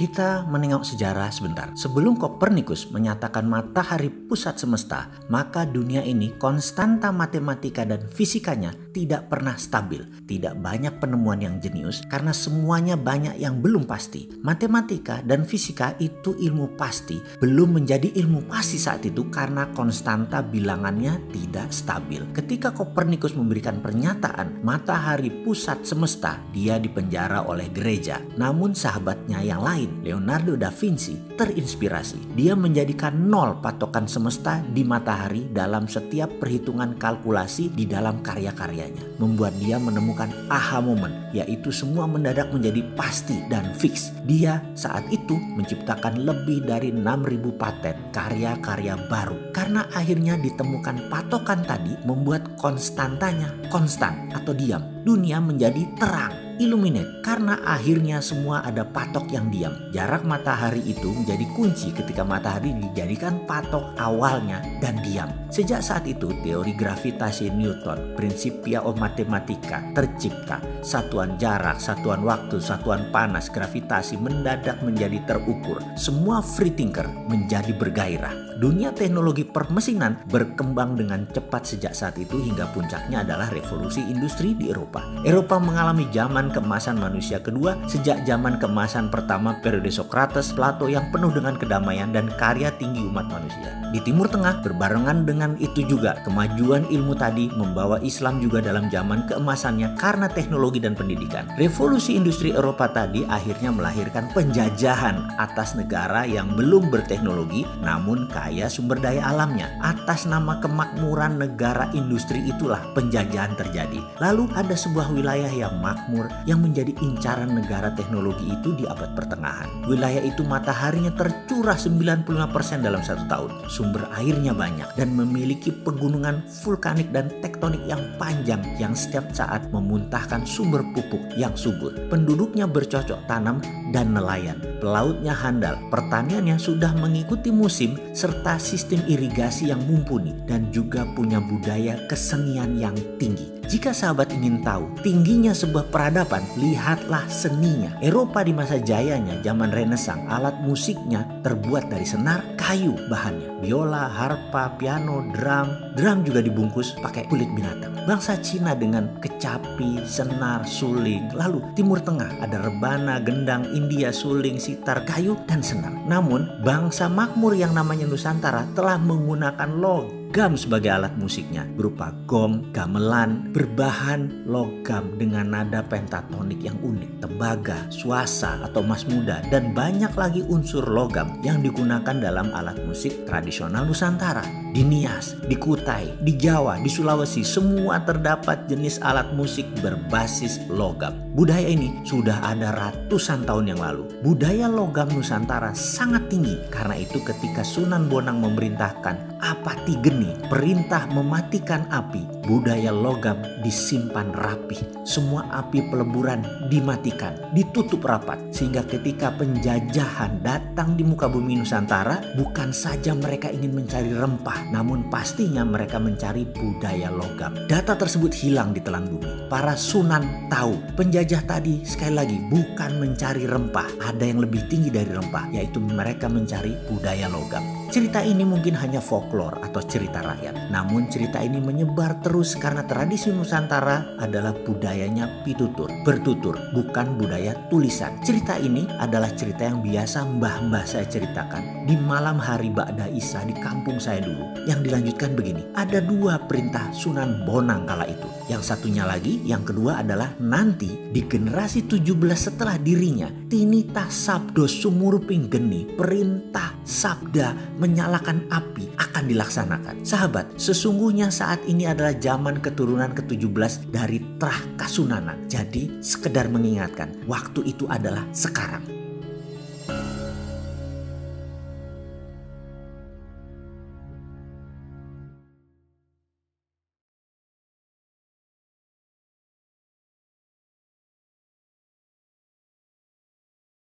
Kita menengok sejarah sebentar. Sebelum Kopernikus menyatakan matahari pusat semesta, maka dunia ini konstanta matematika dan fisikanya tidak pernah stabil. Tidak banyak penemuan yang jenius karena semuanya banyak yang belum pasti. Matematika dan fisika itu ilmu pasti, belum menjadi ilmu pasti saat itu karena konstanta bilangannya tidak stabil. Ketika Kopernikus memberikan pernyataan matahari pusat semesta, dia dipenjara oleh gereja. Namun sahabatnya yang lain, Leonardo da Vinci, terinspirasi. Dia menjadikan nol patokan semesta di matahari dalam setiap perhitungan kalkulasi di dalam karya-karyanya. Membuat dia menemukan aha moment, yaitu semua mendadak menjadi pasti dan fix. Dia saat itu menciptakan lebih dari 6.000 paten karya-karya baru. Karena akhirnya ditemukan patokan tadi membuat konstantanya konstan atau diam. Dunia menjadi terang, illuminate, karena akhirnya semua ada patok yang diam. Jarak matahari itu menjadi kunci ketika matahari dijadikan patok awalnya dan diam. Sejak saat itu teori gravitasi Newton, Principia of Mathematica tercipta. Satuan jarak, satuan waktu, satuan panas, gravitasi mendadak menjadi terukur. Semua free thinker menjadi bergairah. Dunia teknologi permesinan berkembang dengan cepat sejak saat itu hingga puncaknya adalah revolusi industri di Eropa. Eropa mengalami zaman keemasan manusia kedua sejak zaman keemasan pertama periode Socrates, Plato yang penuh dengan kedamaian dan karya tinggi umat manusia. Di Timur Tengah berbarengan dengan itu juga kemajuan ilmu tadi membawa Islam juga dalam zaman keemasannya karena teknologi dan pendidikan. Revolusi industri Eropa tadi akhirnya melahirkan penjajahan atas negara yang belum berteknologi namun kaya sumber daya alamnya. Atas nama kemakmuran negara industri itulah penjajahan terjadi. Lalu ada sebuah wilayah yang makmur yang menjadi incaran negara teknologi itu di abad pertengahan. Wilayah itu mataharinya tercurah 95% dalam 1 tahun. Sumber airnya banyak dan memiliki pegunungan vulkanik dan tektonik yang panjang yang setiap saat memuntahkan sumber pupuk yang subur. Penduduknya bercocok tanam dan nelayan. Pelautnya handal. Pertaniannya sudah mengikuti musim serta sistem irigasi yang mumpuni dan juga punya budaya kesenian yang tinggi. Jika sahabat ingin tahu tingginya sebuah peradaban, lihatlah seninya. Eropa di masa jayanya, zaman Renaissance, alat musiknya terbuat dari senar, kayu bahannya. Biola, harpa, piano, drum. Drum juga dibungkus pakai kulit binatang. Bangsa Cina dengan kecapi, senar, suling. Lalu Timur Tengah ada rebana, gendang, India, suling, sitar, kayu, dan senar. Namun bangsa makmur yang namanya Nusantara telah menggunakan logam sebagai alat musiknya berupa gong, gamelan, berbahan logam dengan nada pentatonik yang unik, tembaga, suasa atau mas muda, dan banyak lagi unsur logam yang digunakan dalam alat musik tradisional Nusantara. Di Nias, di Kutai, di Jawa, di Sulawesi, semua terdapat jenis alat musik berbasis logam. Budaya ini sudah ada ratusan tahun yang lalu. Budaya logam Nusantara sangat tinggi. Karena itu ketika Sunan Bonang memerintahkan apati geni, perintah mematikan api, budaya logam disimpan rapi. Semua api peleburan dimatikan, ditutup rapat. Sehingga ketika penjajahan datang di muka bumi Nusantara, bukan saja mereka ingin mencari rempah, namun pastinya mereka mencari budaya logam. Data tersebut hilang di telan bumi. Para sunan tahu penjajah tadi sekali lagi bukan mencari rempah. Ada yang lebih tinggi dari rempah, yaitu mereka mencari budaya logam. Cerita ini mungkin hanya folklore atau cerita rakyat. Namun cerita ini menyebar terus karena tradisi Nusantara adalah budayanya pitutur, bertutur, bukan budaya tulisan. Cerita ini adalah cerita yang biasa mbah-mbah saya ceritakan di malam hari Ba'da Isya di kampung saya dulu. Yang dilanjutkan begini, ada 2 perintah Sunan Bonang kala itu. Yang satunya lagi, yang kedua adalah nanti di generasi 17 setelah dirinya, tinitah sabdo sumurping geni, perintah sabda menyalakan api akan dilaksanakan. Sahabat, sesungguhnya saat ini adalah zaman keturunan ke-17 dari Trah Kasunanan. Jadi sekedar mengingatkan, waktu itu adalah sekarang.